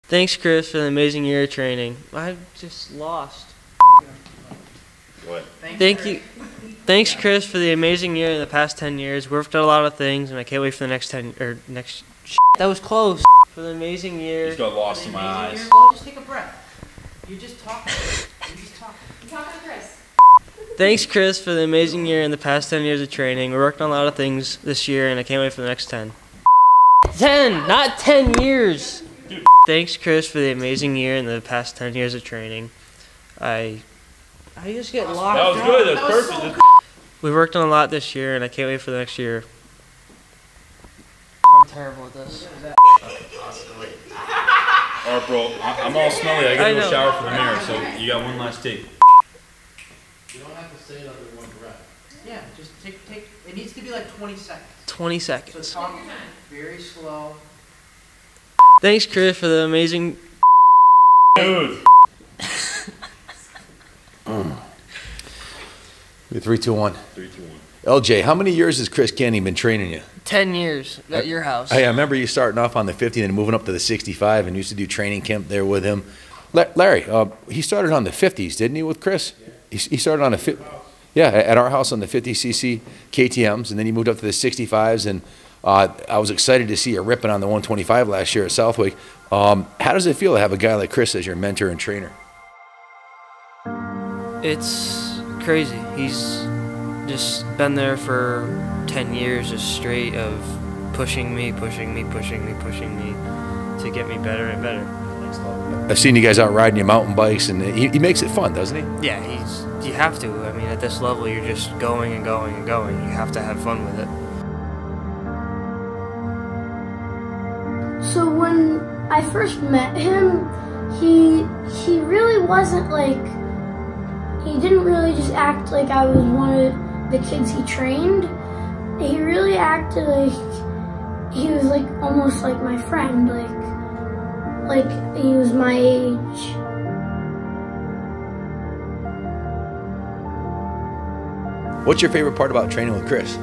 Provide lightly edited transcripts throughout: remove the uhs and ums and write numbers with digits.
Thanks, Chris, for the amazing year of training. I just lost. What? Thank you. Thanks, Chris, for the amazing year in the past 10 years. Worked on a lot of things, and I can't wait for the next 10 or next. That was close. For the amazing year. Just got lost in my eyes. Well, just take a breath. You're just talking. You're just talking. I'm talking to Chris. Thanks, Chris, for the amazing year in the past 10 years of training. We worked on a lot of things this year, and I can't wait for the next 10. 10, not 10 years. Thanks, Chris, for the amazing year in the past 10 years of training. I just get locked That was good. That was perfect. We worked on a lot this year, and I can't wait for the next year. I'm terrible at this. Alright, bro. I'm all smelly. I gotta go shower for the mirror, so you got one last take. You don't have to say it under one breath. Yeah, just take. It needs to be like 20 seconds. 20 So seconds. talk very slow. Thanks, Chris, for the amazing... Dude. 3, 2, 1. 3, 2, 1. LJ, how many years has Chris Kenny been training you? 10 years at your house. Hey, I remember you starting off on the 50 and moving up to the 65 and used to do training camp there with him. Larry, he started on the 50s, didn't he, with Chris? He started on a yeah, at our house on the 50cc KTMs, and then he moved up to the 65s, and I was excited to see you ripping on the 125 last year at Southwick. How does it feel to have a guy like Chris as your mentor and trainer? It's crazy. He's just been there for 10 years just straight of pushing me to get me better and better. I've seen you guys out riding your mountain bikes, and he makes it fun, doesn't he? Yeah, you have to. I mean, at this level, you're just going and going and going. You have to have fun with it. So when I first met him, he really wasn't like, he didn't really just act like I was one of the kids he trained. He really acted like he was like almost like my friend, like he was my age. What's your favorite part about training with Chris?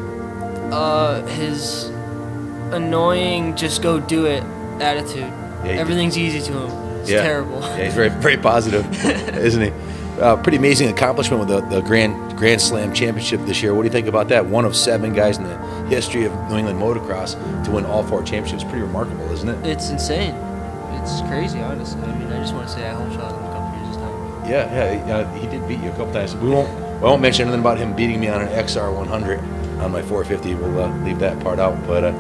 His annoying, just go do it attitude. Yeah, Everything's easy to him. It's terrible. Yeah, he's very positive, isn't he? Pretty amazing accomplishment with the Grand Slam Championship this year. What do you think about that? One of 7 guys in the history of New England motocross to win all 4 championships. Pretty remarkable, isn't it? It's insane. It's crazy, honestly. I mean, I just want to say I hope shot him a couple years' time. Yeah, he did beat you a couple times. I won't mention anything about him beating me on an XR 100 on my 450. We'll leave that part out. But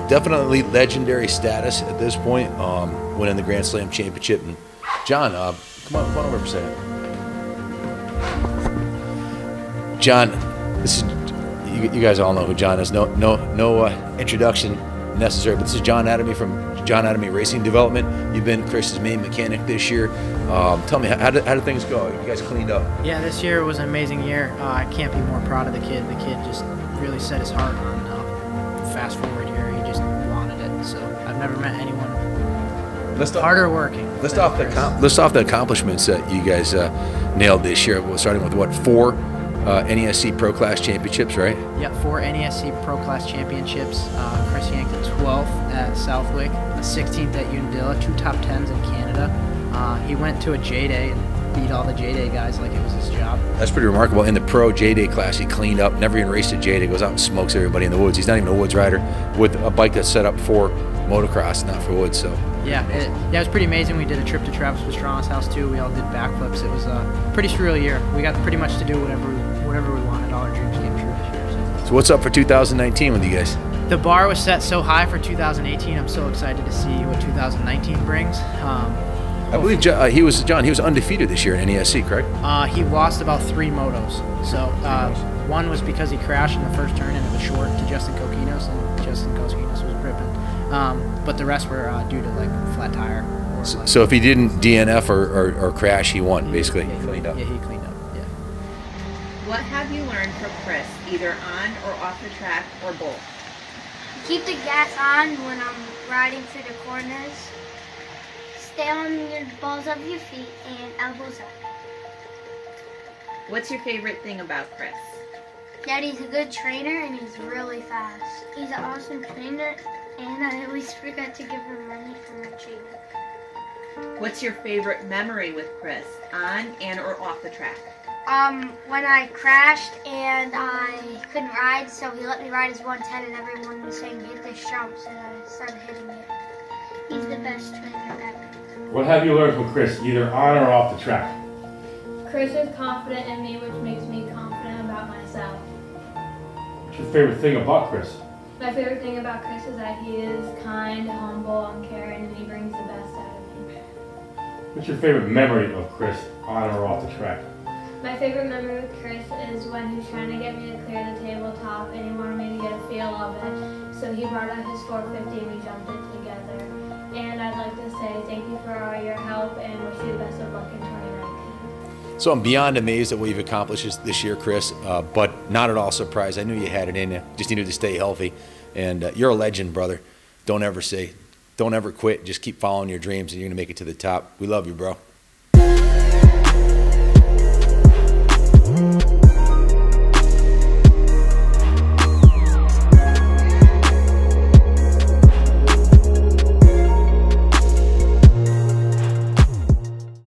definitely legendary status at this point, winning the Grand Slam Championship. And John, come on over for a second. John, this is you guys all know who John is. No introduction necessary. But this is John Adamy from John Adamy Racing Development. You've been Chris's main mechanic this year. Tell me, how did things go? You guys cleaned up. Yeah, this year was an amazing year. I can't be more proud of the kid. The kid just really set his heart on fast forward here. He just wanted it. So I've never met anyone harder working. List off the accomplishments that you guys nailed this year. We're starting with what, 4 NESC Pro Class Championships, right? Yeah, 4 NESC Pro Class Championships. Chris yanked the 12th at Southwick, the 16th at Unadilla, 2 top 10s in Canada. He went to a J-Day and beat all the J-Day guys like it was his job. That's pretty remarkable. In the Pro J-Day class, he cleaned up, never even raced a J-Day, goes out and smokes everybody in the woods. He's not even a woods rider with a bike that's set up for motocross, not for woods. So yeah, it was pretty amazing. We did a trip to Travis Pastrana's house too. We all did backflips. It was a pretty surreal year. We got pretty much to do whatever we wanted. All our dreams came true this year. So what's up for 2019 with you guys? The bar was set so high for 2018. I'm so excited to see what 2019 brings. I believe he was undefeated this year in NESC, correct? He lost about 3 motos. So one was because he crashed in the first turn and it was short to Justin Kokinos, and Justin Kokinos was ripping. But the rest were due to like flat tire. So if he didn't DNF or crash, he won basically. Yeah, he cleaned up. Yeah, he cleaned up. Yeah. What have you learned from Chris, either on or off the track, or both? Keep the gas on when I'm riding through the corners. Stay on the balls of your feet and elbows up. What's your favorite thing about Chris? That he's a good trainer and he's really fast. He's an awesome trainer, and I always forget to give him money for my training. What's your favorite memory with Chris, on and or off the track? When I crashed and I couldn't ride, so he let me ride his 110 and everyone was saying hit this jumps and I started hitting it. He's the best trainer ever. What have you learned from Chris, either on or off the track? Chris is confident in me, which makes me confident about myself. What's your favorite thing about Chris? My favorite thing about Chris is that he is kind, humble, and caring, and he brings the best out of me. What's your favorite memory of Chris, on or off the track? My favorite memory with Chris is when he was trying to get me to clear the tabletop and he wanted me to get a feel of it. So he brought out his 450 and we jumped it together. And I'd like to say thank you for all your help and wish you the best of luck in 2019. So I'm beyond amazed at what you've accomplished this year, Chris, but not at all surprised. I knew you had it in you. Just needed to stay healthy. And you're a legend, brother. Don't ever quit. Just keep following your dreams and you're going to make it to the top. We love you, bro.